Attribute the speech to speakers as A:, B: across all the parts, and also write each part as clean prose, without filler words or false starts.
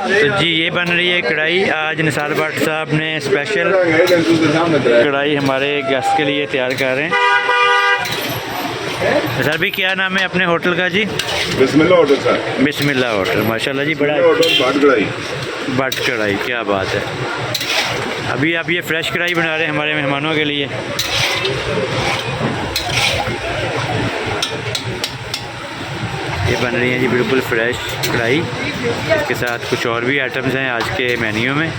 A: तो जी ये बन रही है कढ़ाई। आज निसार भट्ट साहब ने स्पेशल कढ़ाई हमारे गेस्ट के लिए तैयार कर रहे हैं। सर भी क्या नाम है अपने होटल का जी?
B: बिस्मिल्लाह होटल सर।
A: बिस्मिल्लाह होटल, माशाल्लाह जी, बड़ा भट्ट कढ़ाई, क्या बात है। अभी आप ये फ्रेश कढ़ाई बना रहे हैं हमारे मेहमानों के लिए। ये बन रही है जी बिल्कुल फ्रेश कढ़ाई। इसके साथ कुछ और भी आइटम्स हैं आज के मेन्यू में।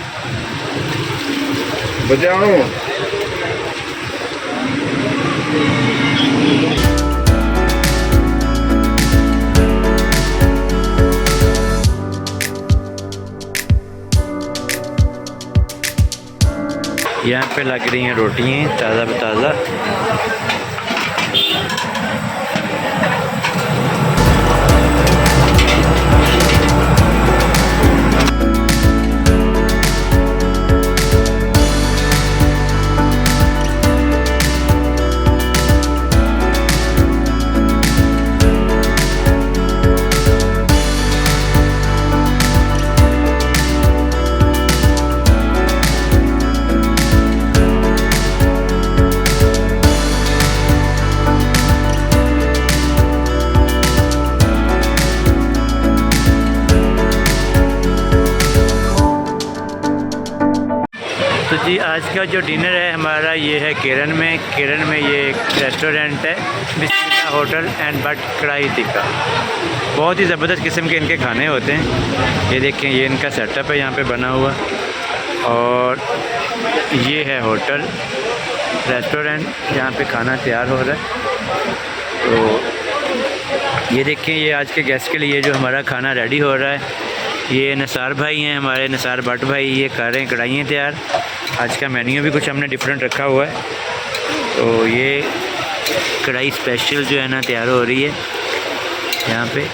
B: बजाओ।
A: यहाँ पे लग रही हैं रोटियाँ ताज़ा ताज़ा। तो जी आज का जो डिनर है हमारा ये है केरन में ये एक रेस्टोरेंट है बिस्मिल्लाह होटल एंड भट्ट कढ़ाई टिक्का। बहुत ही ज़बरदस्त किस्म के इनके खाने होते हैं। ये देखें, ये इनका सेटअप है यहाँ पे बना हुआ। और ये है होटल रेस्टोरेंट जहाँ पे खाना तैयार हो रहा है। तो ये देखें, ये आज के गेस्ट के लिए जो हमारा खाना रेडी हो रहा है। ये निसार भाई हैं हमारे, निसार भट्ट भाई, ये कर रहे हैं कढ़ाइयाँ तैयार। आज का मेन्यू भी कुछ हमने डिफरेंट रखा हुआ है। तो ये कढ़ाई स्पेशल जो है ना तैयार हो रही है यहाँ पे।